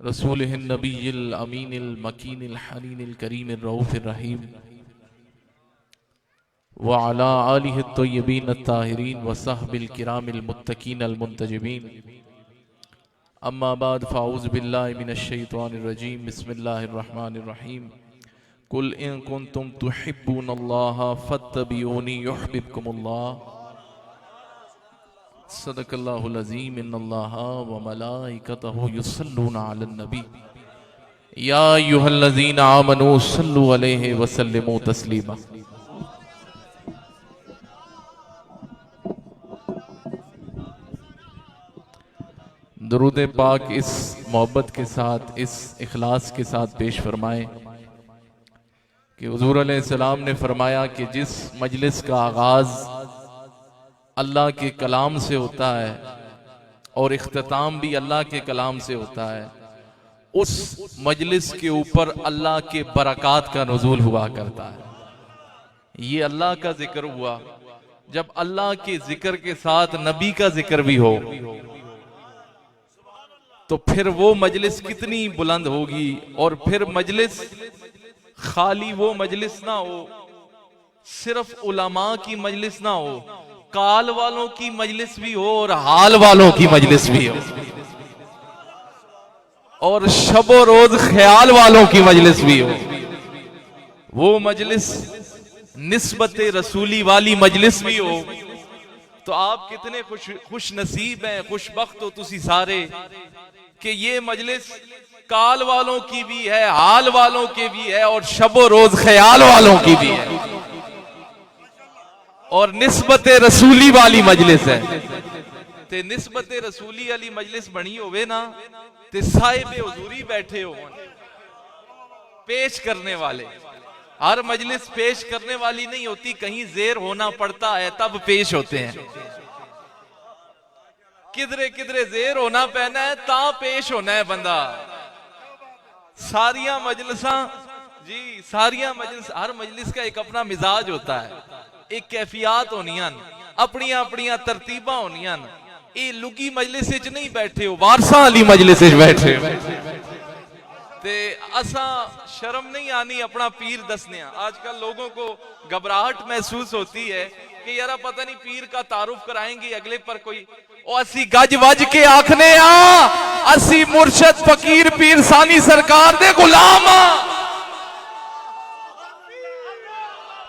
रसूलिहिन नबीयिल अमीनिल मकीनिल हनीनिल करीमिर रऊफिर रहीम व अला आलिहि तय्यबीन अत्ताहिरीन व सहबिल किरामिल मुत्तकीन अल मुंतजिबीन अम्मा बाद फ़ाऊज़ु बिल्लाहि मिनश शैतानिर रजीम बिस्मिल्लाहिर रहमानिर रहीम कुल इन कुंतुम तुहिब्बूनल्लाह फत्तबिऊनी युहब्बुकुमुल्लाह सदक़ल्लाहुल अज़ीम इन्नल्लाहा व मलाइकतहु युसल्लूना अलन नबी या अय्युहल्लज़ीना आमनू सल्लु अलैहि व सल्लिमू तस्लीमा। दुरूद पाक इस मोहब्बत के साथ, इस इखलास के साथ पेश फरमाएं कि हुज़ूर अलैहिस्सलाम ने फरमाया कि जिस मजलिस का आगाज़ अल्लाह के कलाम से होता है और इख्तिताम भी अल्लाह के कलाम से होता है, उस मजलिस के ऊपर अल्लाह के बरक़ात का नुज़ूल हुआ करता है। ये अल्लाह का जिक्र हुआ। जब अल्लाह के जिक्र के साथ नबी का जिक्र भी हो तो फिर वो मजलिस कितनी बुलंद होगी। और फिर मजलिस खाली वो मजलिस ना हो, सिर्फ उलमा की मजलिस ना हो, काल वालों की मजलिस भी हो और हाल वालों की मजलिस भी हो, और शबो रोज ख्याल वालों की मजलिस भी हो। वो मजलिस निस्बत रसूली वाली मजलिस भी हो। तो आप कितने खुश नसीब हैं, खुशबख्त हो तुसी सारे कि ये मजलिस काल वालों की भी है, हाल वालों की भी है और शबो रोज ख्याल वालों की भी है, और निस्बत रसूली वाली मजलिस है। ते निस्बत रसूली वाली मजलिस बनी होवे ना, ते साहिब हुजूरी बैठे हो, पेश करने वाले। हर मजलिस पेश करने वाली नहीं होती, कहीं जेर होना पड़ता है तब पेश होते हैं। किधरे किधरे जेर होना पैना है ता पेश होना है बंदा। सारिया मजलिसां जी, सारिया मजलिस, हर मजलिस का एक अपना मिजाज होता है, एक कैफियत होनियां, अपनी अपनी तरतीबा होनियां। ये लुगी मजलिस विच नहीं बैठे हो, वारसा वाली मजलिस विच बैठे हो। ते असा शर्म नहीं आनी अपना पीर दसने। आजकल लोगों को घबराहट महसूस होती है कि यार पता नहीं पीर का तारुफ कराएंगे अगले पर कोई, ओ असी गज वज के आखने असी मुर्शद फकीर पीर सानी सरकार दे गुलाम।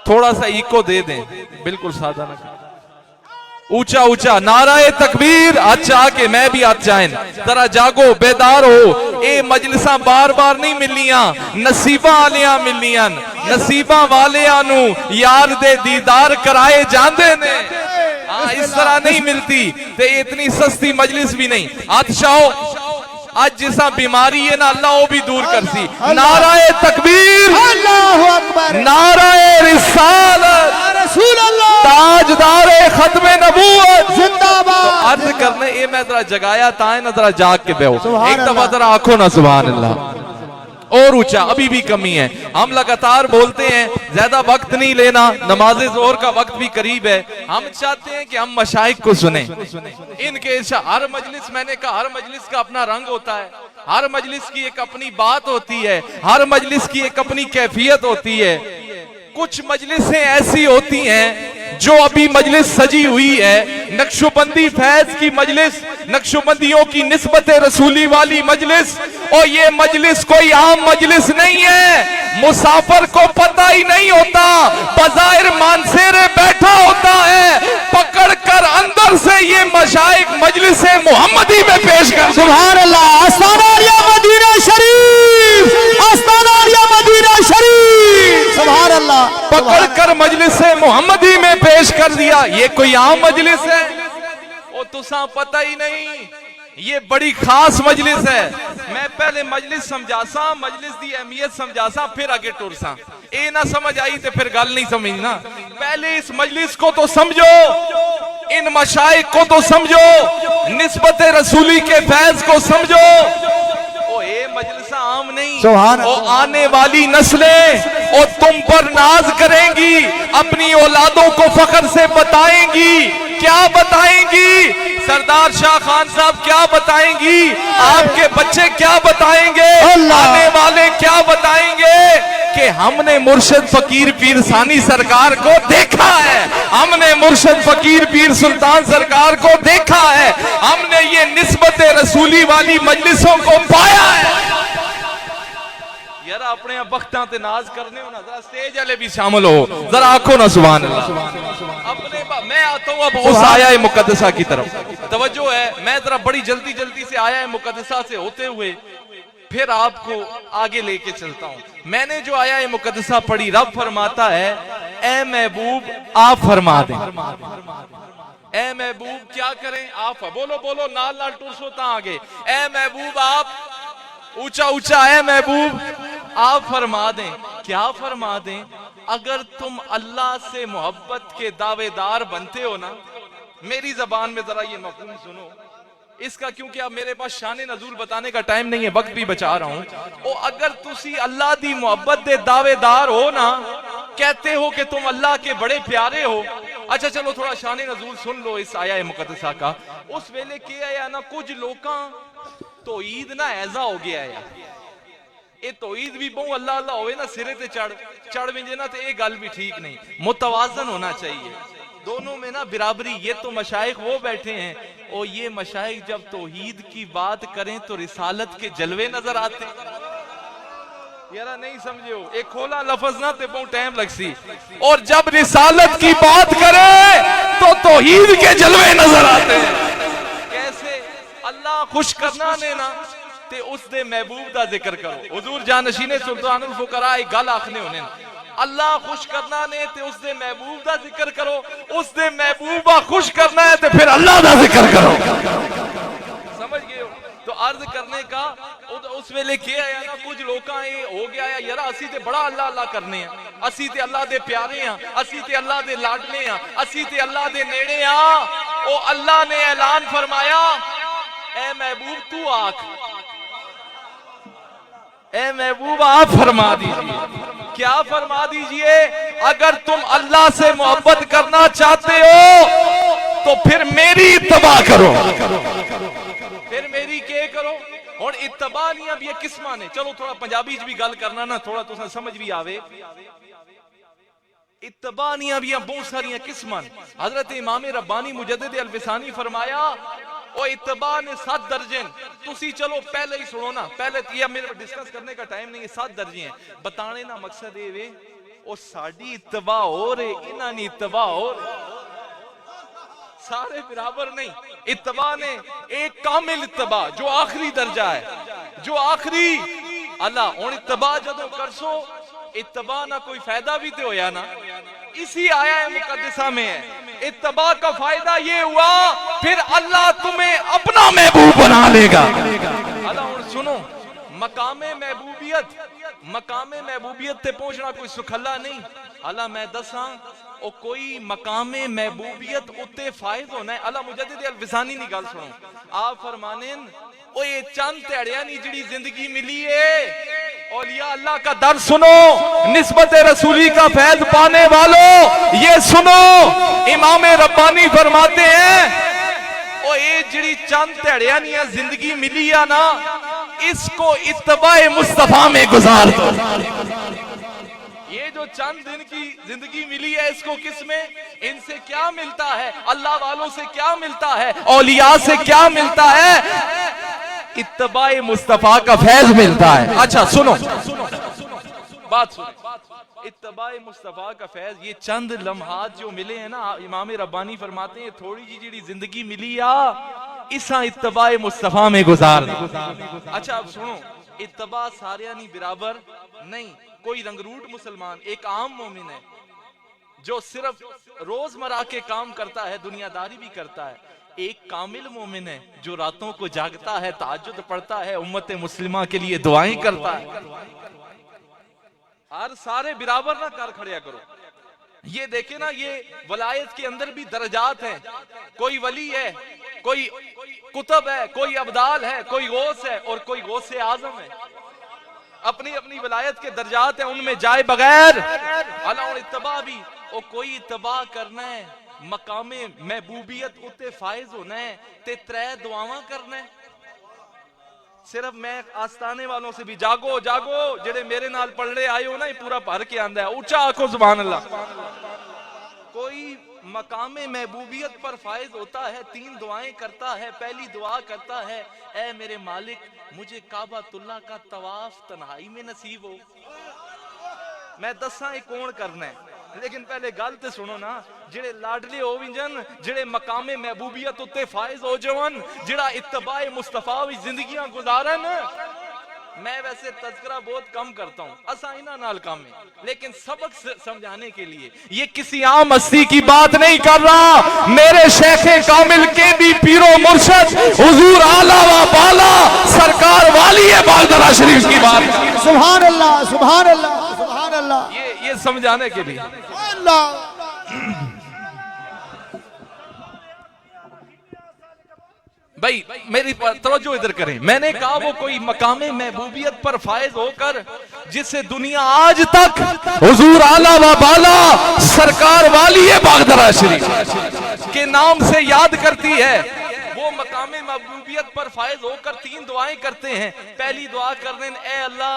थोड़ा सा इको दे दें, बिल्कुल सादा ना, ऊंचा ऊंचा नाराए तकबीर। अच्छा के मैं भी आज जाए, जरा जागो बेदार हो। ए मजलिसां बार बार नहीं मिलनियां, नसीबा वालियां मिलनियां। नसीबा वालियां नू यार दे दीदार कराए जांदे ने। इस तरह नहीं मिलती, ते इतनी सस्ती मजलिस भी नहीं। अच्छा आज जिसा बीमारी है ना, अल्लाह वो भी दूर कर सी। नाराए तकबीर, अल्लाहु अकबर, नाराए रिसालत, रसूल अल्लाह, ताजदारे खत्मे नबूवत जिंदाबाद। तो अर्ज करने ये मैं जरा जगाया ताए ना, जरा जाग के बेहो, एक दफा जरा आंखों ना, सुभान अल्लाह। और ऊंचा, अभी भी कमी है। हम लगातार बोलते हैं, ज्यादा वक्त नहीं लेना, नमाज़े ज़ोहर का वक्त भी करीब है। हम चाहते हैं कि हम मशाइख को सुने, इनके हर मजलिस, मैंने कहा हर मजलिस का अपना रंग होता है, हर मजलिस की एक अपनी बात होती है, हर मजलिस की एक अपनी कैफियत होती है। कुछ मजलिसें ऐसी होती हैं जो अभी मजलिस सजी हुई है, नक्शबंदी फैज की मजलिस, नक्शबंदियों की निस्बत रसूली वाली मजलिस। और ये मजलिस कोई आम मजलिस नहीं है, मुसाफिर को पता ही नहीं होता, बज़ाहिर मानसेरे बैठा होता है, पकड़ कर अंदर से ये मशाइख मजलिस मुहम्मदी में पेश कर। सुभान अल्लाह। आस्ताना आलिया मदीना शरीफ, आस्ताना आलिया मदीना शरीफ, सुभान अल्लाह। पकड़ कर मजलिस मुहम्मदी में पेश कर दिया। ये कोई आम मजलिस है? ओ तुसा पता ही नहीं, ये बड़ी खास मजलिस है। मैं पहले मजलिस समझासा, मजलिस दी अहमियत समझासा, फिर आगे टुरसा। ए ना समझ आई तो फिर गल नहीं समझना। पहले इस मजलिस को तो समझो, इन मशाइख को तो समझो, निस्बत रसूली के फैज को समझो। ओ ए मजलिस आम नहीं, ओ आने वाली नस्लें और तुम पर नाज करेंगी, अपनी औलादों को फख्र से बताएंगी। क्या बताएंगी? सरदार शाह खान साहब क्या बताएंगी, आपके बच्चे क्या बताएंगे, आने वाले क्या बताएंगे कि हमने मुर्शिद फकीर पीर सानी सरकार को देखा है, हमने मुर्शिद फकीर पीर सुल्तान सरकार को देखा है, हमने ये निस्बत रसूली वाली मजलिसों को पाया है। यार अपने वक्तां ते नाज करने हो ना, जरा स्टेज वाले भी शामिल हो, जरा आंखों ना सुभान अल्लाह। अपने मैं आता हूं अब उस आया मुकद्दसा की तरफ, तवज्जो है। मैं जरा बड़ी जल्दी जल्दी से आया मुकद्दसा से होते हुए फिर आपको आगे लेके चलता हूं। मैंने जो आया मुकद्दसा पढ़ी, रब फरमाता है ए महबूब आप फरमा दें, ए महबूब क्या करें आप, बोलो बोलो नाल नाल टूसो ता आगे, ए महबूब आप, ऊंचा ऊंचा, ए महबूब आप फरमा दें। क्या फरमा दें? अगर तुम अल्लाह से मोहब्बत के दावेदार बनते हो ना, मेरी जबान में जरा ये मफहूम सुनो इसका, क्योंकि अब मेरे पास शान नजूल बताने का टाइम नहीं है, वक्त भी बचा रहा हूं। और अगर तुसी अल्लाह दी मोहब्बत दे दावेदार हो ना, कहते हो कि तुम अल्लाह के बड़े प्यारे हो, अच्छा चलो थोड़ा शान नजूल सुन लो इस आया मुकद्दसा का। उस वेले क्या आया ना, कुछ लोग तो ईद ना ऐसा हो गया है, ये तो ईद भी बहु अल्लाह अल्लाह होवे ना, सिरे ते चढ़ विंजे ना, तो ये गल भी ठीक नहीं, मुतवाजन होना चाहिए दोनों में ना, बिराबरी। ये तो मशाइख वो बैठे हैं, और ये मशाइख जब तौहीद की बात करें तो रिसालत के जलवे नजर आते। यारा नहीं समझे हो, एक खोला लफ्ज ना ते बहुत टाइम लगसी, और जब रिसालत की बात करें तो तौहीद के जलवे नजर आते हैं। कैसे? अल्लाह खुश करना ने ना ते उस दे महबूब दा जिक्र करो। हुजूर जानशीने सुल्तानुल फुकरा एक गल आखने होने, अल्लाह खुश करना ने ते उस दे महबूब दा जिक्र करो, उस दे महबूबा खुश करना है ते फिर अल्लाह दा जिक्र करो। समझ गए हो? तो अर्ज करने का उस वेले क्या है ना, कुछ लोग हो गया है यार असी ते बड़ा अल्लाह अल्लाह करने हैं, असी ते अल्लाह दे प्यारे हैं, असी ते अल्लाह दे लाडले हैं, असी ते अल्लाह दे नेड़े हैं। ओ अल्लाह ने ऐलान फरमाया ए महबूब तू आख, ए महबूब आप फरमा दीजिए। क्या फरमा दीजिए? अगर तुम अल्लाह से मोहब्बत करना चाहते हो तो फिर मेरी इत्तबा करो, फिर मेरी के करो। और इत्तबा नहीं भी किस्मा ने, चलो थोड़ा पंजाबी भी गल करना ना, थोड़ा तुसा समझ भी आवे। इत्तबा नहीं भी बहुत सारिया किस्मा। हजरत इमाम रब्बानी मुजद्दिद अल-फिसानी फरमाया ओ इत्तबा ने 7 दर्जे। तुसी चलो पहले ही सुनो ना, पहले ये मेरे डिस्कस करने का टाइम नहीं है, 7 दर्जे हैं। बताने ना मकसद ये वे ओ साडी इत्तबा हो रे, इन्हां नी इत्तबा हो रे, सारे बराबर नहीं। इत्तबा ने एक कामिल इत्तबा जो आखिरी दर्जा है, जो आखिरी अल्लाह हुन इत्तबा जदों करसो, इत्तबा ना कोई फायदा भी तो होया ना, इसी आया है मुकद्दसा में है। इत्तबा का फायदा ये हुआ फिर अल्लाह तुम्हें अपना महबूब बना लेगा। अल्लाह हुन सुनो, मकामे महबूबियत, मकामे महबूबियत ते पहुंचना कोई सुखला नहीं। अल्लाह मैं दसा ओ कोई मकामे महबूबियत उत्ते फायद होना है। अल्लाह मुजद्दिद अल-फिसानी नी गल सुनो, आप फरमाने ओ ये चंद ध्याड़ियां नी जिहड़ी जिंदगी मिली है, औलिया अल्लाह का दर सुनो, निस्बत रसूली का फैज पाने वालों ये सुनो। इमाम रब्बानी फरमाते हैं ओ ये जिहड़ी चंद ध्याड़ियां नी जिंदगी मिली है ना, इसको इत्तबाए मुस्तफा में गुजार दो। ये जो चंद दिन की जिंदगी मिली है इसको किस में, इनसे क्या मिलता है, अल्लाह वालों से क्या मिलता है, औलिया से क्या मिलता है, इत्तबाए मुस्तफा का फैज मिलता है। अच्छा सुनो बात सुनो, इत्तबाए मुस्तफा का फैज, ये चंद लम्हात जो मिले हैं ना, इमाम रब्बानी फरमाते हैं थोड़ी जी जिहड़ी जिंदगी मिली आ, इसा इत्तबाए मुस्तफा में गुजार दो। अच्छा अब सुनो, इत्तबा सारे नहीं बराबर नहीं। कोई रंगरूट मुसलमान एक आम मोमिन है जो सिर्फ रोजमर्रा के काम करता है, दुनियादारी भी करता है। एक कामिल मोमिन है जो रातों को जागता है, तहज्जुद पढ़ता है, उम्मत मुस्लिमा के लिए दुआएं करता है। हर सारे बराबर ना कर खड़िया करो। ये देखे ना, ये वलायत के अंदर भी दर्जात हैं। कोई वली है, कोई कुतब है, कोई अब्दाल है, कोई गौस है और कोई गौसे आजम है। अपनी अपनी वलायत के दर्जात हैं, उनमें जाए बगैर अल्लाह और इत्तबा भी। और कोई इत्तबा करना है मकामे महबूबियत उत्ते फायज होना है ते त्रै दुआवां करना है। सिर्फ मैं आस्ताने वालों से भी जागो जागो जेड़े मेरे नाल पलड़े आए हो ना, ये पूरा भर के आंदा है। ऊंचा आखो सुभान अल्लाह। कोई मकामे महबूबियत पर फायज होता है, तीन दुआएं करता है। पहली दुआ करता है, ऐ मेरे मालिक मुझे काबातुल्लाह का तवाफ तन्हाई में नसीब हो। मैं दसा कौन करना है, लेकिन पहले गल तो सुनो ना। जेड़े लाडले हो विंजन, जेड़े मकामे महबूबियत उत्ते फायज हो जवन, जेड़ा इत्तबाए मुस्तफा भी जिंदगियां गुजारन। मैं वैसे तज़किरा बहुत कम करता हूँ, असा इना नाल काम है, लेकिन सबक समझाने के लिए। ये किसी आम हस्ती की बात नहीं कर रहा, मेरे शेखे कामिल के भी पीरो मुर्शद हुजूर आला व बाला सरकार वाली है बागदरा शरीफ की बात। सुभान अल्लाह सुभान अल्लाह सुभान अल्लाह। ये समझाने के लिए अल्लाह। भाई मेरी तवज्जो इधर करें। मैंने कहा वो कोई मकामे महबूबियत पर फायज होकर जिसे दुनिया आज तक हुजूर आला व बाला सरकार वाली है बागदरा शरीफ के नाम से याद करती है, वो मकामे महबूबियत पर फायज होकर तीन दुआएं करते हैं। पहली दुआ करने, ए अल्लाह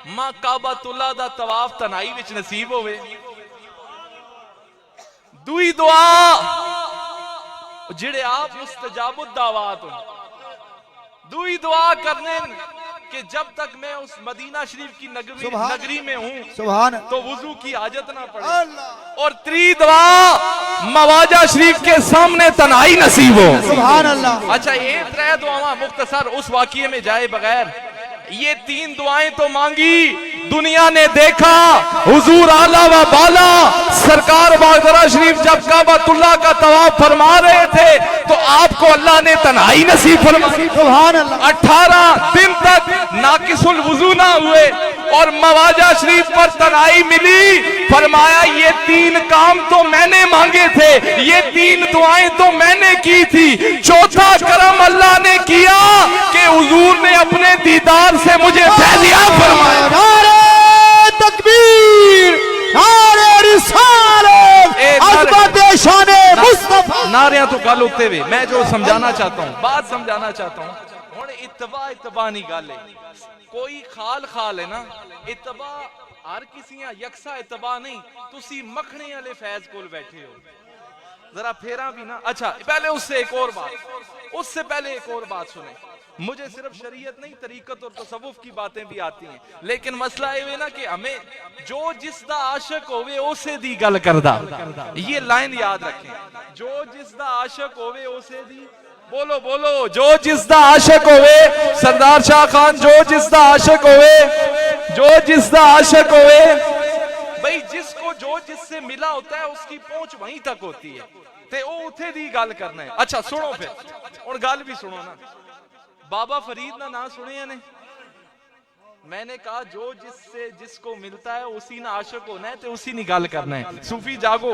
मां काबातुल्लाह दा तवाफ तनाई विच नसीब होवे। दूई दुआ जिड़े आप मुस्तजाबुद दावात हो, दुई दुआ करने कि जब तक मैं उस मदीना शरीफ की नगरी में हूं तो वुजू की हाजत ना पड़े। और त्री दुआ मवाजा शरीफ के सामने तन्हाई नसीब हो। सुभान अल्लाह। अच्छा ये त्रै दुआवां मुख्तसर उस वाक़ये में जाए बगैर, ये तीन दुआएं तो मांगी, दुनिया ने देखा हुजूर आला व बाला सरकार बागदरा शरीफ जब काबातुल्लाह का तवाफ फरमा रहे थे तो आपको अल्लाह ने तन्हाई नसीब फरमाई। सुभान अल्लाह। 18 दिन तक नाकिसुल वुजू ना हुए और मवाजा शरीफ पर तन्हाई मिली। फरमाया ये तीन काम तो मैंने मांगे थे, ये तीन दुआएं तो मैंने की थी, चौथा करम अल्लाह ने किया कि हुजूर ने अपने दीदार से मुझे फैज़ियाब फरमाया। नारे तकबीर, नारे रिसालत, अज़मत शाने मुस्तफा। नारियां तो गल उत्ते वे, मैं जो समझाना चाहता हूं, बात समझाना चाहता हूं। हुण इत्तबा इत्तबा नहीं गल है, कोई खाल खाल है ना। इत्तबा हर किसी यकसा इत्तबा नहीं। तुसी मखने वाले फैज कोल बैठे हो, जरा फेरा भी ना। अच्छा पहले उससे एक और बात, उससे पहले एक और बात सुने। मुझे सिर्फ शरीयत नहीं, तरीकत और तसव्वुफ की बातें भी आती हैं, लेकिन मसला ये ना कि हमें जो जिसदा आशिक होवे उसे दी गल करदा। ये लाइन याद रखें, जो जिसदा आशिक होवे उसे दी। बोलो बोलो, जो जिसदा आशिक होवे। सरदार शाह खान, जो जिसदा आशिक होवे, जो जिसदा आशिक होवे। भाई जिसको जो जिससे मिला होता है उसकी पहुंच वहीं तक होती है, ते वो उथे दी गल करना है। अच्छा सुनो फिर, और गल भी सुनो ना। बाबा फरीद ना ना सुने ने, मैंने कहा जो जिससे जिसको मिलता है उसी ना आशिक होना है, तो उसी ने गल करना है। सूफी जागो,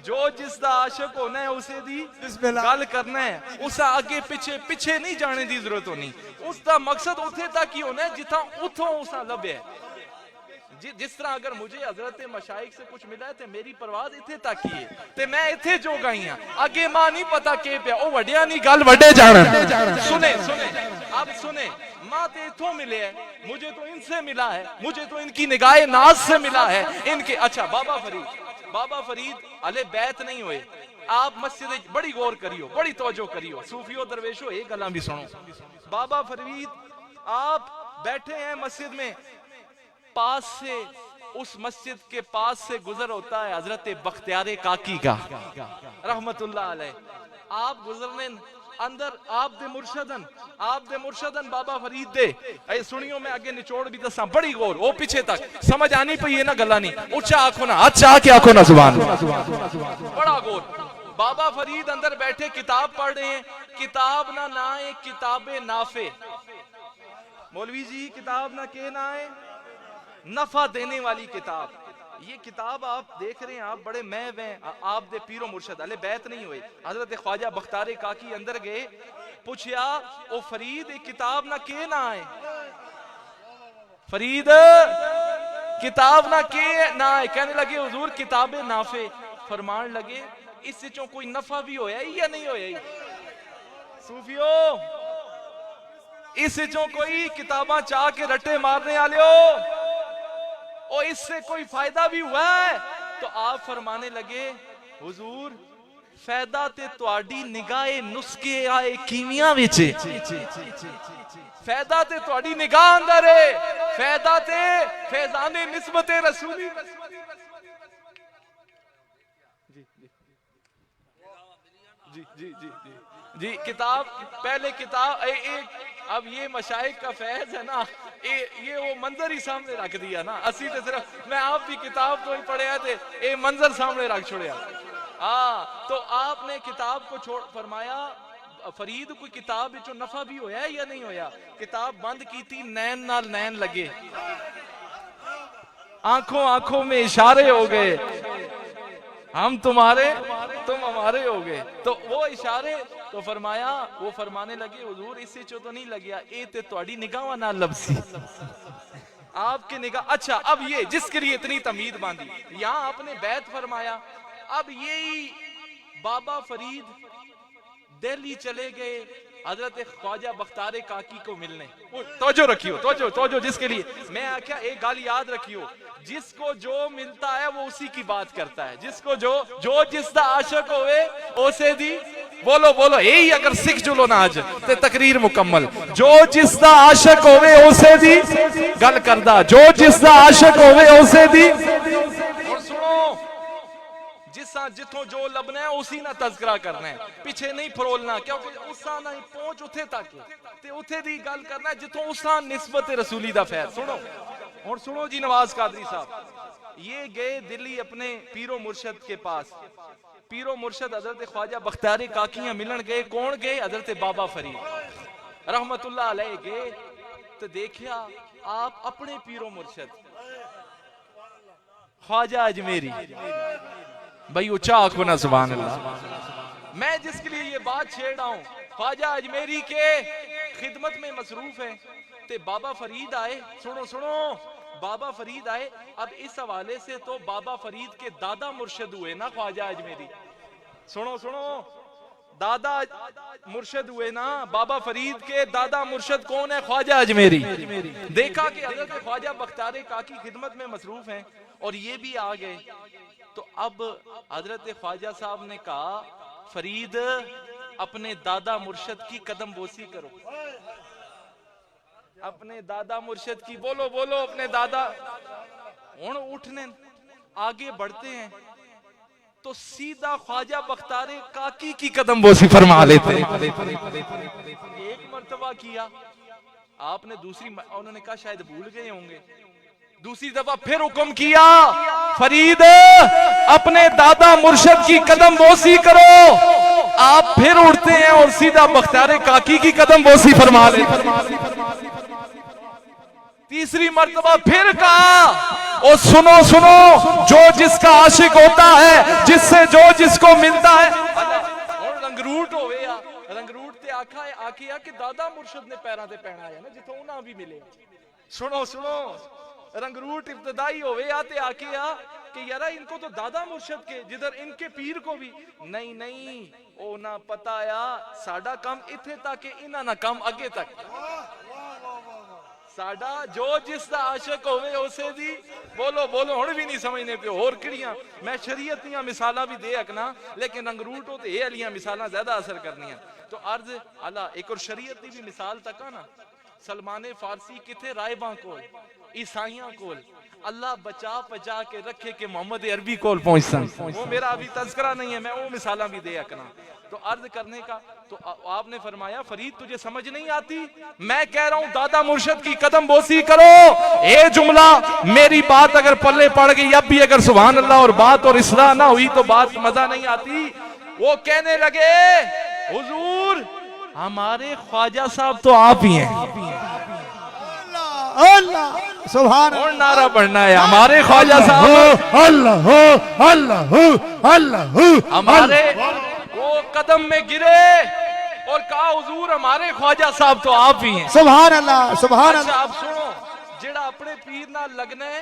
जो जिसदा आशिक होना है उसे दी गल करना है। उस आगे पीछे पीछे नहीं जाने की जरूरत होनी। उसका मकसद उथे तक ही होना है जिथा उथों उसा लभे। जिस तरह अगर मुझे हजरत मशाइख से कुछ मिला है तो मेरी परवाज इथे तक ही है, ते मैं इथे जो गई हां, आगे मां नहीं पता के पे ओ वड्या नहीं गल वड्डे जाना। सुने सुने अब सुने, मां ते इथों मिले है, मुझे तो इनसे मिला है, मुझे तो इनकी निगाहे नाज से मिला है इनके। अच्छा बाबा फरीद अले बैत नहीं हुए। आप मस्जिद बड़ी गौर करियो, बड़ी तवज्जो करियो, सूफियो दरवेशो एक गल्लां भी सुनो। बाबा फरीद आप बैठे हैं मस्जिद में, पास से उस मस्जिद के पास से गुजर होता है हजरत बख्तियार काकी का रहमतुल्लाह अलैह। आप गुजरने अंदर आप दे मुर्शदन बाबा फरीद दे। ऐ सुनियो, मैं आगे निचोड़ भी दसा, बड़ी गौर ओ पीछे तक समझ आनी पई है ना गल्ला नहीं। ऊंचा आंखों ना, अच्छा के आंखों ना, सुभान बड़ा गौर। बाबा फरीद अंदर बैठे किताब पढ़ रहे हैं। किताब ना है किताबे नाफे। मौलवी जी किताब ना के ना है नफा देने वाली किताब। ये किताब आप देख रहे हैं, आप बड़े महव हैं, आप दे पीरो मुर्शद अले बैत नहीं हुए। हजरत ख्वाजा बख्तार काकी अंदर गए, पूछया ओ फरीद एक किताब ना के ना है, फरीद किताब ना के ना है। कहने लगे हुजूर किताबे नाफे। फरमान लगे इस चों कोई नफा भी होया या नहीं होया? सूफियो इस चों कोई किताबां चाह के रट्टे मारने वाले हो, और इससे कोई फायदा भी हुआ है? तो आप फरमाने लगे हुजूर फायदा ते तुहाडी निगाहे नुस्खे आए कीमिया विच, फायदा ते तुहाडी निगाह अंदर है, फायदा ते फैजाने निस्बते रसूली। जी जी जी जी जी किताब पहले किताब एक, अब ये मशाइख का फैज है ना, ये वो मंजर ही सामने रख दिया ना, असी तो सिर्फ मैं आप भी किताब तो ही पढ़े थे, ये मंजर सामने रख छोड़िया। हाँ तो आपने किताब को छोड़ फरमाया फरीद कोई किताब विचों नफा भी होया है या नहीं होया? किताब बंद की थी, नैन नाल नैन लगे, आंखों आंखों में इशारे हो गए, हम तुम्हारे तुम हमारे हो गए। तो वो इशारे तो फरमाया, वो फरमाने लगे हुजूर इससे चो तो नहीं लगिया, ए ते तुहाडी निगाह ना लबसी, आपकी निगाह। अच्छा अब ये जिसके लिए इतनी तमीद बांधी, यहां आपने बैत फरमाया, अब यही बाबा फरीद दिल्ली चले गए हजरत ख्वाजा बख्तार काकी को मिलने। तोजो रखियो, तोजो तोजो, जिसके लिए मैं आख्या एक गाल याद रखियो, जिसको जो मिलता है वो उसी की बात करता है, जिसको जो जिसदा आशिक होवे उसे दी, बोलो बोलो यही अगर सिख जुलो ना आज ते तकरीर मुकम्मल, जो जिसदा आशिक होवे उसे दी गल करदा, जो जिसदा आशिक होवे उसे दी। और सुनो जिसा जिथों जो लबना है उसी ना तज़किरा करना है, पीछे नहीं फरोलना, क्योंकि उसा ना पहुंच उथे तक ते उथे दी गल करना है जिथों उसा निस्बत रसूली दा फैज। सुनो और सुनो जी नवाज कादरी साहब, ये गए दिल्ली अपने पीरो मुर्शद के पास, पीरो मुर्शद हजरत ख्वाजा बख्तार काकियां मिलन गए, कौन गए? हजरत बाबा फरीद रहमतुल्लाह अलैह गए, तो देखिया आप अपने पीरो मुर्शद ख्वाजा अजमेरी, भाई ऊंचा आंखो ना सुभान अल्लाह, मैं जिसके लिए ये बात छेड़ रहा हूं, ख्वाजा अजमेरी के खिदमत में मसरूफ है, ते बाबा फरीद आए। सुनो सुनो, बाबा फरीद आए, अब इस हवाले से तो बाबा फरीद के दादा मुर्शद हुए ना ख्वाजा अजमेरी। सुनो सुनो, दादा मुर्शद हुए ना, बाबा फरीद के दादा मुर्शद कौन है? ख्वाजा अजमेरी। देखा कि हजरत ख्वाजा बख्तार काकी खिदमत में मसरूफ हैं और ये भी आ गए, तो अब हजरत ख्वाजा साहब ने कहा फरीद अपने दादा मुर्शद की कदम बोसी करो, अपने दादा मुर्शद की, बोलो बोलो अपने दादा। हुण उठने आगे बढ़ते हैं तो सीधा ख्वाजा बख्तार काकी की कदम बोसी फरमा लेते हैं। एक मर्तबा किया आपने, दूसरी उन्होंने कहा शायद भूल गए होंगे, दूसरी दफा फिर हुक्म किया फरीद अपने दादा मुर्शद की कदम बोसी करो, आप फिर उठते हैं और सीधा बख्तार काकी की कदम बोसी फरमा लेते। तीसरी मर्तबा फिर कहा और सुनो सुनो, जो जिसका आशिक होता है, जिससे जो जिसको मिलता है, और रंगरूट होवे या रंगरूट ते आखा है आखिया कि दादा मुर्शद ने पैरां ते पैना है ना जिथों ना भी मिले। सुनो सुनो, रंगरूट इब्तदाई होवे या ते आखिया कि यारा इनको तो दादा मुर्शद के, जिधर इनके पीर को भी नहीं नहीं, ओ ना पता या साडा काम इथे तक, इना ना काम अगे तक, साडा जो जिसदा आशिक होवे उसे दी, बोलो बोलो हुण भी नहीं समझने पे होर किड़ियां, मैं शरीयत दियां मिसालां भी दे हकना, लेकिन रंगरूट हो ते ये वालियां मिसालां ज्यादा असर करनियां। तो अर्ज अला एक और शरीयत दी भी मिसाल तक ना, सलमान फारसी किथे रायबां कोल, ईसाइयां कोल, अल्लाह बचा बचा के रखे कि मोहम्मद अरबी कोल पहुंचसन, वो मेरा अभी तज़किरा नहीं है, मैं वो मिसालां भी दे हकना। तो अर्ज करने का, तो आपने फरमाया फरीद तुझे समझ नहीं आती, मैं कह रहा हूं दादा मुर्शद की कदम बोसी करो, ये जुमला मेरी बात अगर पल्ले पड़ गई, अब भी अगर सुभान अल्लाह और बात और इस्लाह ना हुई तो बात मजा नहीं आती। वो कहने लगे हुजूर हमारे ख्वाजा साहब तो आप ही हैं, अल्लाह सुभान और नारा बढ़ना है हमारे ख्वाजा साहब, अल्लाह अल्लाह अल्लाह, हमारे वो कदम में गिरे और कहा हुजूर हमारे ख्वाजा साहब तो आप ही हैं। सुभान अल्लाह सुभान अच्छा अल्लाह। आप सुनो, जेड़ा अपने पीर नाल लगना है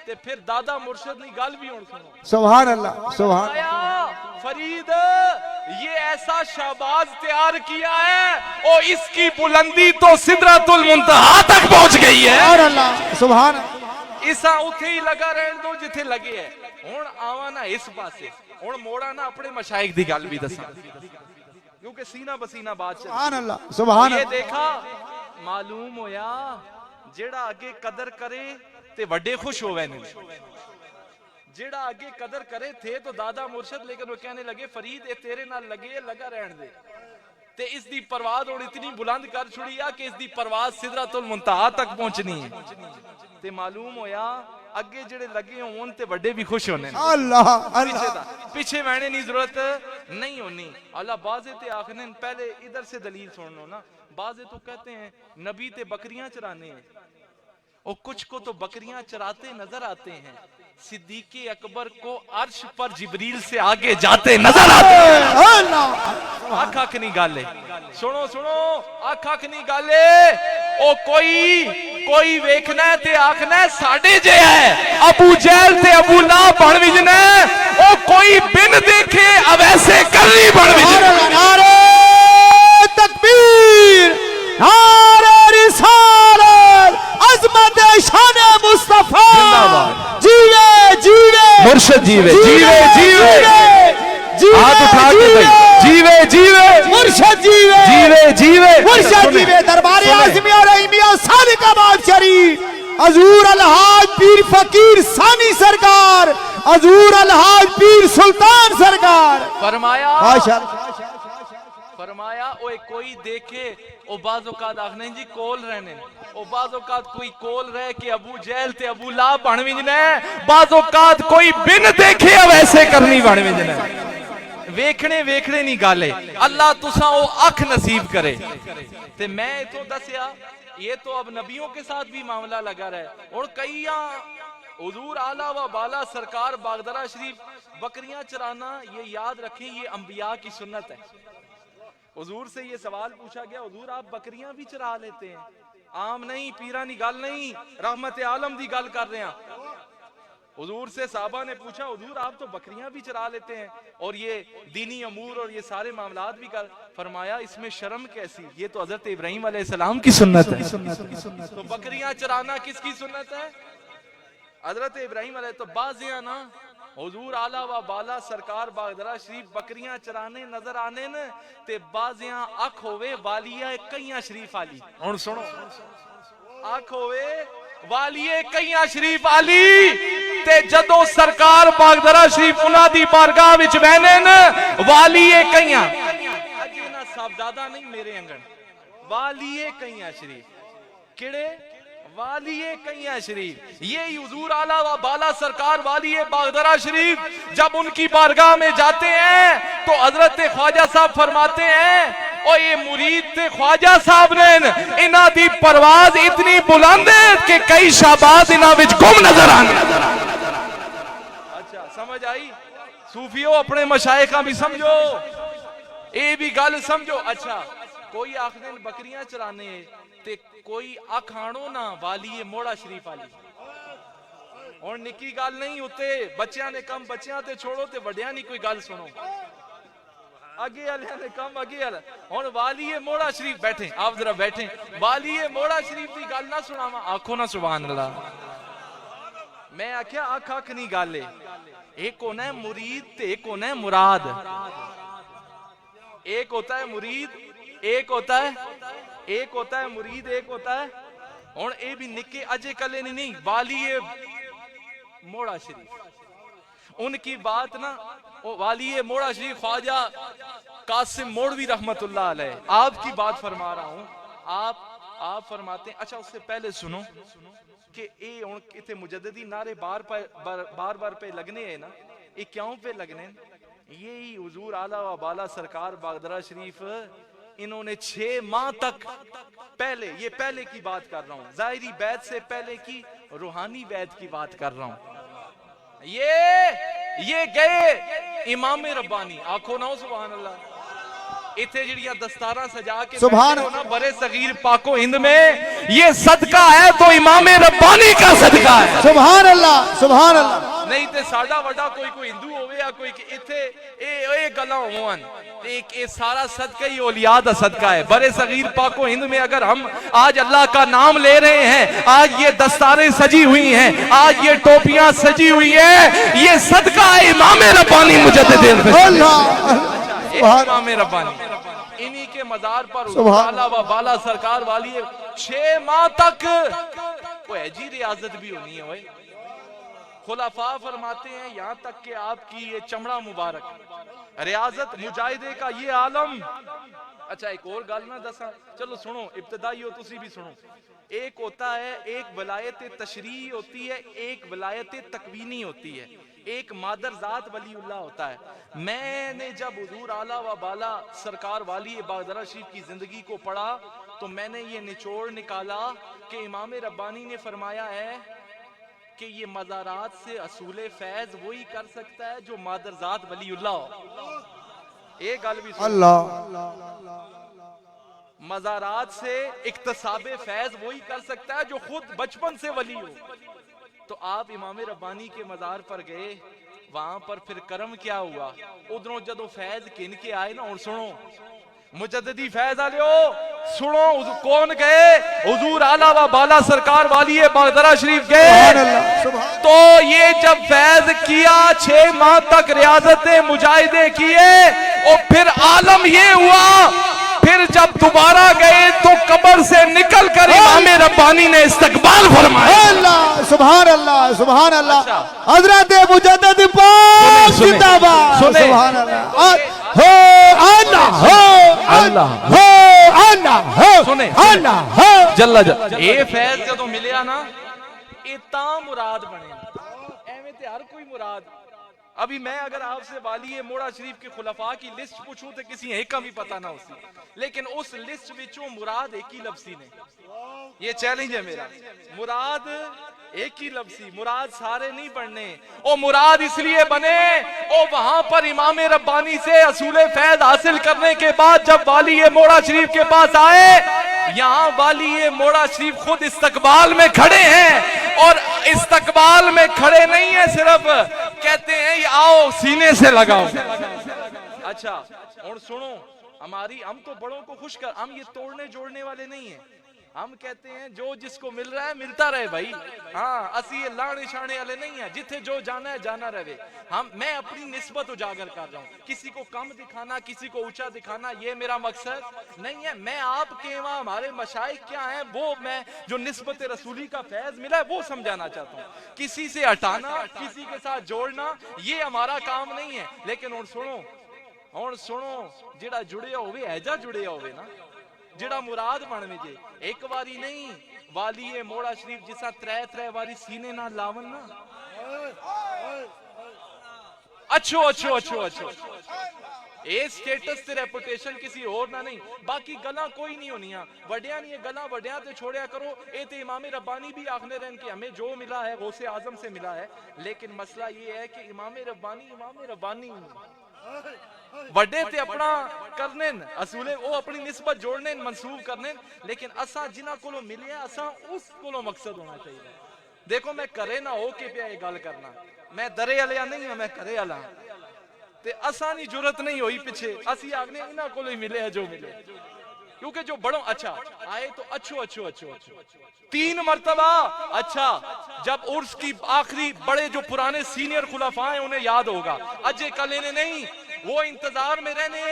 ते फिर दादा मुर्शद नी गल भी हुण सुनो। सुभान अल्लाह, सुभान आया फरीद ये ऐसा शहबाज तैयार किया है और इसकी बुलंदी तो सिदरतुल मुंतहा तक पहुंच गई है। सुभान अल्लाह, सुभान इसा उथे ही लगा रहन दो जिथे लगे है। हुण आवा ना इस पासे, हुण मोड़ा ना अपने मशाइख दी गल भी दसा, क्योंकि सीना बसीना बात चल। सुभान अल्लाह, सुभान ये देखा मालूम होया जेड़ा आगे कदर करे ते वड्डे खुश होवे ने, जेड़ा आगे कदर करे थे तो दादा मुर्शद, लेकिन वो कहने लगे फरीद ये तेरे नाल लगे लगा रहन दे ते इसदी परवाज और इतनी बुलंद कर छुड़ी आ कि इसदी परवाज सिदरतुल मुंतहा तक पहुंचनी है। ते मालूम होया अगे जेड़े लगे होन ते वड्डे भी खुश होने। अल्लाह अल्लाह, पीछे बहने की जरूरत नहीं होनी। अल्लाह बाजे ते आखने पहले इधर से दलील सुन लो ना। बाजे तो कहते हैं नबी ते बकरियां चराने हैं और कुछ को तो बकरियां चराते नजर आते हैं। सिद्दीक़े अकबर को अर्श पर जिब्रील से आगे जाते नजर आते हैं। आख आख नहीं गाले, सुनो सुनो, आख आख नहीं गाले। ओ कोई वेखना है ते आखना है साडे जे है अबू जहल ते अबू लाहब बन विजने। ओ कोई बिन देखे अब ऐसे करनी बन विजने। नारे तकबीर, नारे रिसालत, अज़मत शान मुस्तफा, जीवे जीवे मुर्शिद जीवे जीवे जीवे, हाथ उठा के भाई, जीवे जीवे मुर्शिद जीवे जीवे जीवे मुर्शिद जीवे। दरबार आज़मी और इमिया सादिकाबाद शरीफ, हजूर अलहाज पीर फकीर सानी सरकार, हजूर अलहाज पीर सुल्तान सरकार। फरमाया माशाअल्लाह, फरमाया ओए कोई देखे ओ बाज़ औकात आखने जी कोल रहने, ओ बाज़ औकात कोई कोल रह के अबू जहल ते अबू लाहब बन विजने। बाज़ औकात कोई बिन देखे अब ऐसे करनी बन विजने। वेखने वेखने नहीं गाले, अल्लाह तुसा ओ अख नसीब करे। ते मैं तो दसिया ये तो अब नबियों के साथ भी मामला लगा रहा। और कई हुजूर आला व बाला सरकार बागदरा शरीफ बकरियां चराना, ये याद रखें ये अंबिया की सुन्नत है। हुजूर से ये सवाल पूछा गया, हुजूर आप बकरियां भी चरा लेते हैं? आम नहीं, पीरानी गल नहीं, रहमत आलम दी गल कर रहे हैं। हुजूर से साहबा ने पूछा हुजूर आप तो बकरियां भी चरा लेते हैं और ये दीनी अमूर और ये सारे मामलात भी कर। फरमाया इसमें शर्म कैसी, ये तो हजरत इब्राहिम अलैहिस्सलाम की सुन्नत है। तो बकरियां चराना किसकी सुन्नत है? हजरत इब्राहिम अलैहि। तो बाजिया ना हुजूर आला व बाला सरकार बागदरा शरीफ बकरियां चराने नजर आने न ते बाजिया अख होवे वालिया कईयां शरीफ आली। हुण सुनो, अख होवे वालिए कईयां शरीफ आली ते जदों सरकार बागदरा शरीफ उन्हां दी बारगाह विच बहने न वालिए कईयां, अजे ना साहबजादा नहीं मेरे अंगण, वालिए कईयां शरीफ किड़े? वालिए कईयां शरीफ। ये हुजूर आला व बाला सरकार वालिए बागदरा शरीफ जब उनकी बारगाह में जाते हैं तो हजरत ख्वाजा साहब फरमाते हैं और ये मुरीद थे ख्वाजा साहब ने इन्हां दी परवाज इतनी बुलंद है कि कई शहबाज इन्हां विच गुम नजर आने। अच्छा समझ आई? सूफियों अपने मशाइखा भी समझो, ये भी गल समझो। अच्छा कोई आखदे बकरियां चराने ते कोई अखाणो ना वालिए मोड़ा शरीफ आली। और निकी गल नहीं उत्ते बच्चियां ने कम बच्चियां ते छोड़ो ते वड्डियां नहीं कोई गल सुनो, आगे वाले ने कम आगे वाला। हुण वालिए मोड़ा शरीफ बैठे, आप जरा बैठे, वालिए मोड़ा शरीफ की गल ना सुनावा, आखो ना सुभान अल्लाह। मैं आख्या अख अख नहीं गल, एक होना है मुरीद ते एक होना है मुराद। एक होता है मुरीद, एक होता है मुरीद, एक होता है। हुण ये भी निके अजे कले नहीं, वालिए मोड़ा शरीफ उनकी बात ना, वालिए मोड़ा शरीफ ख्वाजा कासिम मोड़वी रहमतुल्लाह अलैह आपकी बात फरमा रहा हूं। आप फरमाते हैं। अच्छा उससे पहले सुनो कि ये हुण इत्थे मुजद्दिदी नारे बार पे लगने हैं ना, ये क्यों पे लगने? यही हुजूर आला व बाला सरकार बागदरा शरीफ इन्होंने 6 माह तक पहले, ये पहले की बात कर रहा हूं, जाहिरी बैत से पहले की रूहानी बैत की बात कर रहा हूं। ये गए इमाम रब्बानी, आखो ना सुभान अल्लाह, इथे जिहड़ियां दस्तारां सजा के सुभान बैठे हो ना बड़े सगीर पाको हिंद में, ये सदका है तो इमाम रब्बानी का सदका है। सुभान अल्लाह, सुभान अल्लाह। नहीं ते साडा वड्डा कोई हिंदू होवे या कोई इथे ए गल्लां होवन, एक ये सारा सदका ही औलिया दा सदका है। बड़े सगीर पाको हिंद में अगर हम आज अल्लाह का नाम ले रहे हैं, आज ये दस्तारें सजी हुई हैं, आज ये टोपियां सजी हुई है, ये सदका है इमाम रब्बानी मुजद्दिद इमाम रब्बानी। इन्हीं के मजार पर आला व बाला सरकार वाली 6 माह तक वो जी रियाजत भी होनी है। भाई खुलाफा फरमाते हैं यहाँ तक कि आपकी ये चमड़ा मुबारक रियाजत मुजाहिदे का ये आलम। अच्छा एक और गल ना दसा, चलो सुनो, इब्तदाई हो तुसी भी सुनो। एक होता है, एक वलायत तशरीह होती है, एक वलायत तकवीनी होती है, एक मादरजात वलीउल्लाह होता है। मैंने जब हुजूर आला व बाला सरकार वाली बागदरा शरीफ की जिंदगी को पढ़ा तो मैंने ये निचोड़ निकाला कि इमाम रब्बानी ने फरमाया है कि ये मज़ारात से असूले फैज वही कर सकता है जो मादरजात वलीउल्लाह हो। एक गल भी अल्लाह, मज़ारात से इक्तसाबे फैज वही कर सकता है जो खुद बचपन से वली हो। तो आप इमाम रब्बानी के मज़ार पर गए, वहां पर फिर करम क्या हुआ, उधरों जदों फैज किन के आए ना, और सुनो मुजद्दिदी फैज आले हो, सुनो कौन गए, हुजूर आला व बाला सरकार वाली बागदरा शरीफ गए। तो ये जब फैज किया 6 माह तक रियाजतें मुजाहिदे किए और फिर आलम ये हुआ, फिर जब दोबारा गए तो कब्र से निकल कर इमाम रब्बानी ने इस्तकबाल फरमाया। अल्लाह, सुभान अल्लाह, सुभान अल्लाह। हजरत मुजद्दिद पाक जिंदाबाद, सुभान अल्लाह। हो अल्लाह, हो अल्लाह, हो अल्लाह, हो सुने अल्लाह, हो जल्ला जल्ला। ये फैज जदों मिलिया ना, ये ता मुराद बने, एवें ते हर कोई मुराद। अभी मैं अगर आपसे वाली मोड़ा शरीफ के खुलफा की लिस्ट पूछूं तो किसी एक का भी पता ना होती, लेकिन उस लिस्ट विचों मुराद एक ही लफ्जी ने, ये चैलेंज है मेरा, मुराद एक ही लफ्जी, मुराद सारे नहीं पढ़ने। ओ मुराद इसलिए बने, ओ वहां पर इमाम रब्बानी से असूले फैज हासिल करने के बाद जब वाली मोड़ा शरीफ के पास आए, यहाँ वाली मोड़ा शरीफ खुद इस्तकबाल में खड़े हैं, और इस्तकबाल में खड़े नहीं है सिर्फ, कहते हैं आओ सीने से लगाओ। अच्छा और सुनो, हम तो बड़ों को खुश कर, हम ये तोड़ने जोड़ने वाले नहीं है। हम कहते हैं जो जिसको मिल रहा है मिलता रहे भाई। हाँ असी ये लाने शाने वाले नहीं है, जिथे जो जाना है जाना रहे। मैं अपनी निस्बत उजागर कर रहा हूँ, किसी को कम दिखाना, किसी को ऊंचा दिखाना, ये मेरा मकसद नहीं है। मैं आपके वहाँ हमारे मशाइख क्या है, वो मैं जो निस्बत रसूली का फैज मिला है वो समझाना चाहता हूँ। किसी से हटाना, किसी के साथ जोड़ना, ये हमारा काम नहीं है। लेकिन और सुनो, जिहड़ा जुड़िया होवे ऐजा जुड़िया होवे ना, जिहड़ा मुराद बन जे, एक बारी नहीं, वाली मोड़ा शरीफ जिसा 3 बारी सीने ना लावन ना, अच्छो ए स्टेटस ते रेपुटेशन किसी और ना नहीं, बाकी गला कोई नहीं होनी। वड्या नहीं गला वड्या ते छोड़िया करो। ए ते इमाम रब्बानी भी आखने रहन कि हमें जो मिला है गौसे आजम से मिला है, लेकिन मसला ये है कि इमाम रब्बानी वड्डे ते अपना करने असूले, वो अपनी निस्बत जोड़ने मंसूब करने, लेकिन असा जिन्हां कोलों मिले असा उस कोलों मकसद होना चाहिए। देखो मैं करे ना हो के पे गल करना, मैं दरे वाले नहीं मैं करे वाला, ते असा नहीं जुरत नहीं हुई पिछे, असी आगने इन्हां कोलों ही मिले है जो मिले, क्योंकि जो बड़ों अच्छा आए तो अच्छो 3 मरतबा। अच्छा जब उर्स की आखिरी बड़े जो पुराने सीनियर खुलाफा हैं उन्हें याद होगा, अजय कलेने नहीं, वो इंतजार में रहने,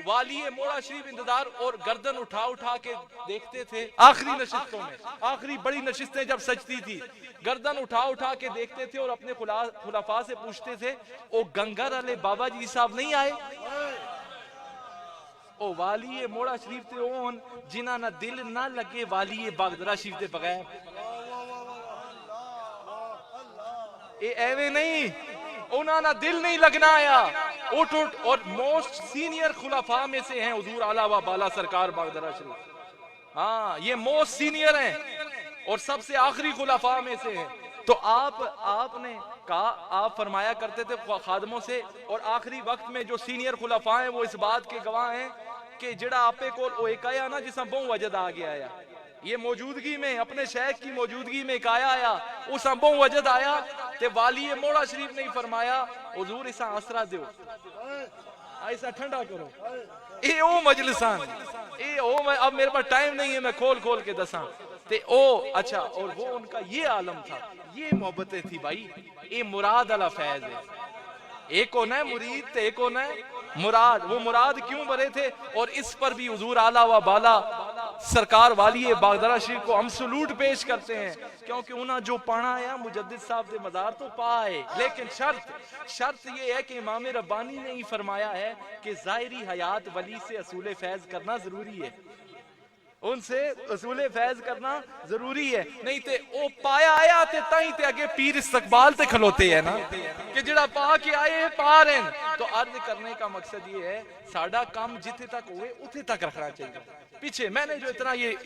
वाली मोड़ा शरीफ इंतजार, और गर्दन उठा के देखते थे आखिरी नशिस्तों में, आखिरी बड़ी नशिस्तें जब सजती थी, गर्दन उठा के देखते थे और अपने खुलाफा से पूछते थे, ओ गंगर अले बाबा जी साहब नहीं आए? ओ वाली मोड़ा शरीफ ते ओन जिन्हां ना दिल ना लगे वाली बागदरा शरीफ दे बगैर। ए एवे नहीं, उन्हां ना दिल नहीं लगना आया। उठ और मोस्ट सीनियर खुलाफा में से हैं हुजूर आला व बाला सरकार बागदरा शरीफ। हाँ ये मोस्ट सीनियर हैं और सबसे आखिरी खुलाफा में से हैं। तो आपने कहा, आप फरमाया करते थे खादमों से, और आखिरी वक्त में जो सीनियर खुलाफा हैं वो इस बात के गवाह हैं कि जेड़ा आपे को वो एक आया ना जिसमें बहु वजद आ गया आया, ये मौजूदगी में, अपने शेख की मौजूदगी में काया आया, उस बहु वजद आया ते वाली मोड़ा शरीफ ने फरमाया हुजूर इसा आसरा दो, ऐसा ठंडा करो। ये ओ मजलिसान, ये ओ, अब मेरे पास टाइम नहीं है मैं खोल खोल के दसा ते ओ। अच्छा, और वो उनका ये आलम था, ये मोहब्बतें थी भाई, ये मुराद अला फैज है। एक होना है मुरीद ते एक होना है मुराद। वो मुराद क्यों बने थे, और इस पर भी हुजूर आला व बाला सरकार वाली बागदरा शरीफ को हम सलूट पेश करते हैं, क्योंकि उन्हें जो पढ़ा है मुजद्दिद साहब के मदार तो पाए, लेकिन शर्त ये है कि इमाम रब्बानी ने ही फरमाया है कि ज़ाहिरी हयात वली से असूल फैज करना जरूरी है, उनसे असूल फैज करना जरूरी है। नहीं ते ओ पाया आया ते ताई ते अगे पीर इस्तकबाल ते खलोते है ना, कि जेड़ा पा के आए पा रहे हैं। तो अर्ज करने का मकसद ये है, साडा काम जिथे तक हुए उथे तक रखना चाहिए। पीछे मैंने जो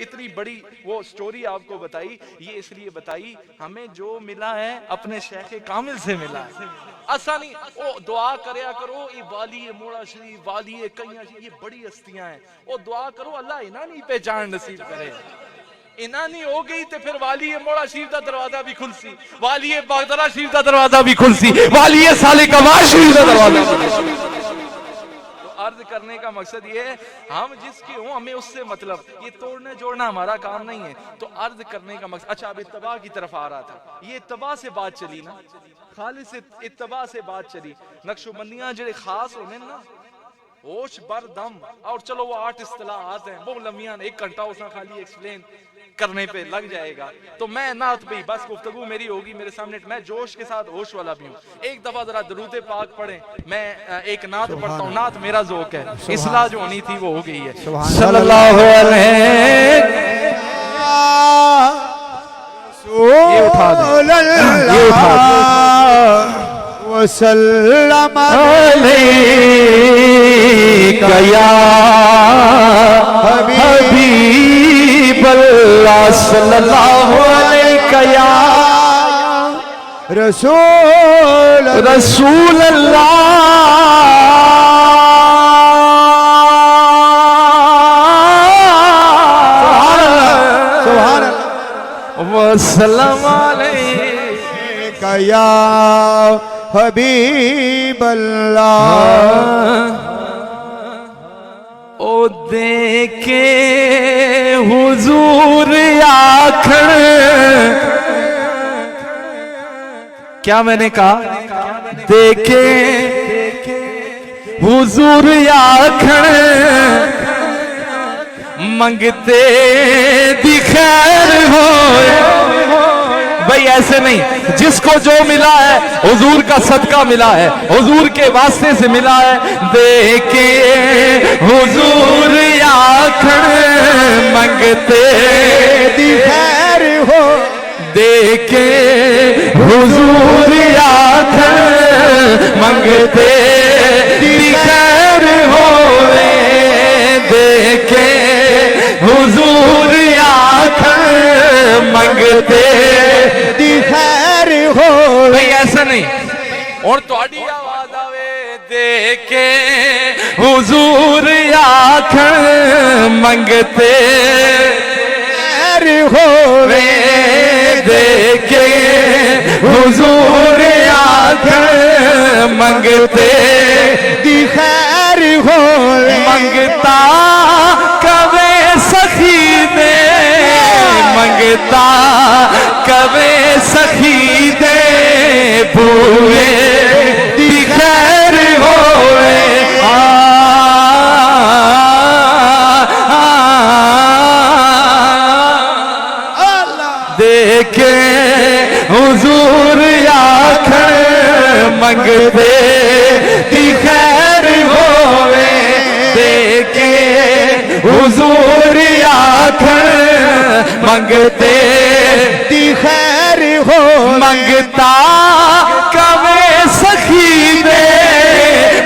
इतनी बड़ी वो स्टोरी आपको बताई, ये इसलिए बताई, हमें जो मिला है अपने शेख कामिल से मिला है। आसानी ओ दुआ करया करो, ये वाली मोड़ा शरीफ, वाली कैया, ये बड़ी हस्तियां हैं, ओ दुआ करो अल्लाह इन्हां नहीं पहचान नसीब करे। इन्हां नहीं हो गई तो फिर वाली मोड़ा शरीफ का दरवाजा भी खुलसी, वाली बागदरा शरीफ का दरवाजा भी खुलसी, वाली साले कमाल शरीफ का दरवाजा। अर्ज करने का मकसद ये है, हम जिसके हों हमें उससे मतलब, ये तोड़ने जोड़ना हमारा काम नहीं है। तो अर्ज करने का मकसद, अच्छा अब इत्तबा की तरफ आ रहा था, ये इत्तबा से बात चली ना, खालिस इत्तबा से बात चली। नक्शबंदियां जेड़े खास होने ना, होश बर दम, और चलो वो 8 इस्तिलाहात हैं, वो लम्बियां, 1 घंटा उसमें खाली एक्सप्लेन करने पे लग जाएगा। तो मैं नात भी बस गुफ्तगू मेरी होगी मेरे सामने, मैं जोश के साथ होश वाला भी हूँ। एक दफा जरा दरूद पाक पढ़े, मैं एक नात पढ़ता हूँ, नात मेरा जोक है, इसलाह जो होनी थी वो हो गई है। सल्लल्लाहु अलैहि ये उठा वसल्लम या हबीब अल्लाह सल्लल्लाहु अलैहि या रसूल अल्लाह वसल्लम अलैका या हबीब अल्लाह। ओ देखे हुजूर आखण, क्या मैंने कहा, देखे हुजूर आखण, मंगते दी खैर हो। भाई ऐसे नहीं, जिसको जो मिला है हुजूर का सदका मिला है, हुजूर के वास्ते से मिला है। देखे हुजूर आखण, मंगते दी खैर हो, देखे हुजूर आखण, मंगते दी खैर हो, देखे हुजूर आखण, मंगते दी खैर हो। भाई ऐसा नहीं, और थोड़ी आवाज आवे, देखे हुजूर आखण, मंगते खैर हो, देखे हुजूर आखण, मंगते दी खैर हो। मंगता कवे सखी दे, मंगता कवे सखी दे, पूरे दी खैर होए। देखे हुजूर आखण, मंगते दी खैर होवे, देखे हुजूर आखण, मंगते दी खैर हो। मंगता कवे सखी दे,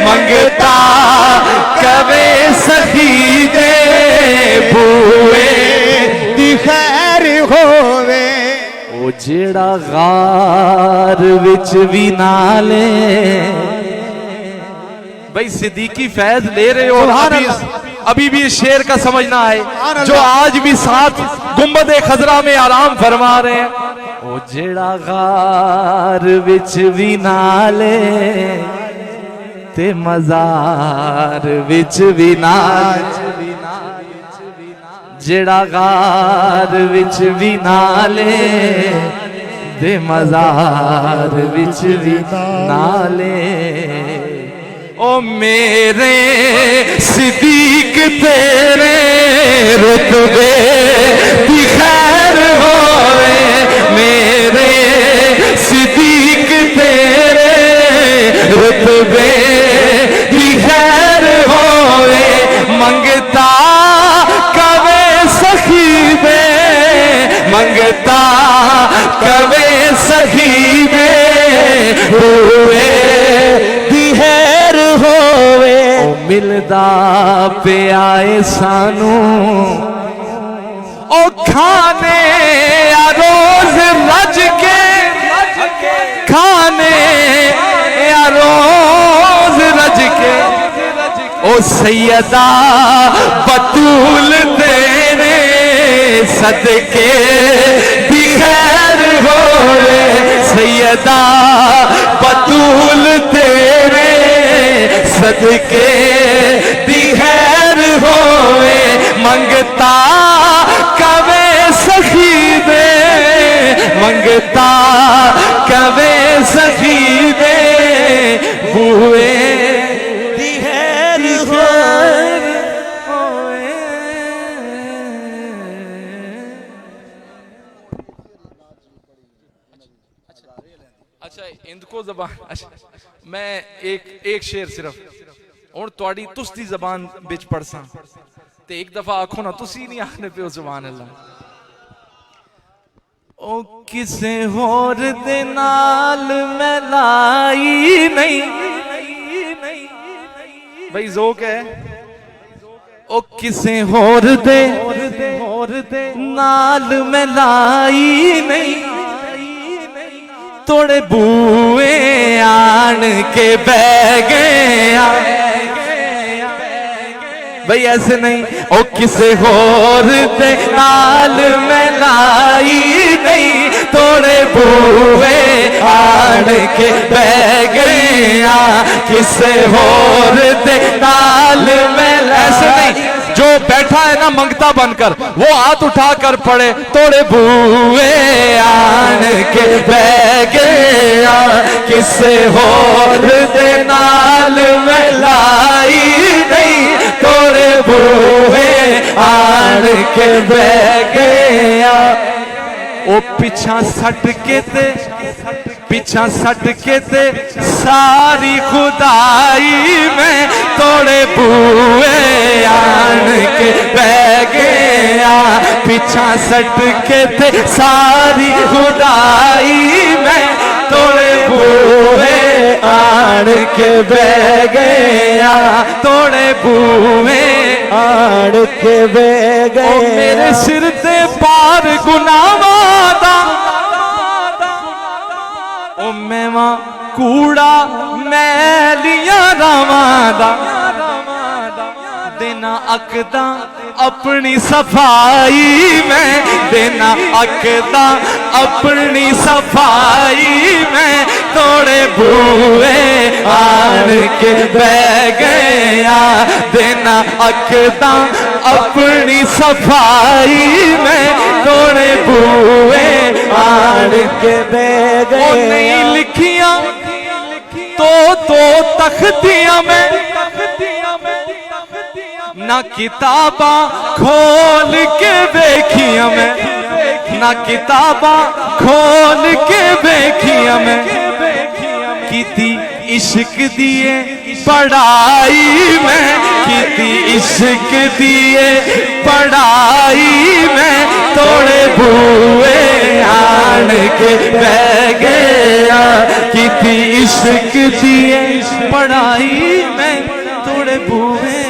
मंगता कवे सखी दे, बुए दी खैर होवे। ओ जेड़ा गार विच भी नाले। भाई सिद्दीकी फैज ले रहे हो, अभी भी इस शेर का समझना है जो आज भी साथ गुंबद खजरा में आराम फरमा रहे हैं। ओ जेड़ा गार विच भी नाले ते मजार विच भी नाले, जेड़ा गार विच भी नाले ते मजार विच भी नाले। ओ मेरे सिद्दीक तेरे रुतबे दी खैर होवे, मेरे सिद्दीक तेरे रुतबे दी खैर होवे। मंगता कवे सखी बे, मंगता कवे सखी बे हुए मिलदा पे आए सानू ओ खाने आ रोज रज के, खाने आ रोज रज के। ओ सैयदा बतूल तेरे सदके दी खैर होवे, सैयदा बतूल तेरे सदके दी खैर होवे। मंगता कवे सखी दे, मंगता कवे सखी दे बुए दी खैर होवे। अच्छा इनको जबान, अच्छा मैं एक शेर सिर्फ और तुहाडी तुस्ती जबान बिच पढ़सा ते एक दफा आखो ना, तुसी नहीं आखने पे सुभान अल्लाह। ओ किसे होर दे नाल मैं लाई नहीं, भाई ज़ोक है। ओ किसे होर दे नाल मैं लाई नहीं, तोड़े बूए आन के बह गया। भाई ऐसे नहीं, ओ किसे होर दे नाल मैं लाई नहीं, तोड़े बूए आन के बह गया। किसे होर दे नाल मैं ऐसे नहीं, जो बैठा है ना मंगता बनकर वो हाथ उठा कर पड़े, तोड़े बूए आन के बह गया। किसे होर दे नाल मैं लाई नहीं, तोड़े बूए आन के बह गया। ओ पीछा सट के ते, पीछा सट के ते सारी खुदाई में, तोड़े बूए आन के बह गया। पीछा सट के ते सारी खुदाई में, तोड़े बूए आन के बह गया। तोड़े बूए आन के बह गया। ओ मेरे सिर ते पार गुनाहां दा, ओ मेवा कूड़ा मैलियां रावां दा, देना अकदा अपनी सफाई में, देना अकदा अपनी सफाई में। तोड़े बूए आन के बह गया, देना अकदा अपनी सफाई में। तोड़े बूए आन के बह गया। नहीं लिखियां तो तख्तियां में, ना किताबा खोल के देखिया मैं, ना किताबा खोल के देखिया मैं। किती इश्क दिए पढ़ाई में, किती इश्क दिए पढ़ाई में। तोड़े बूए आन के बह गया, किती इश्क दिए पढ़ाई में। तोड़े बूए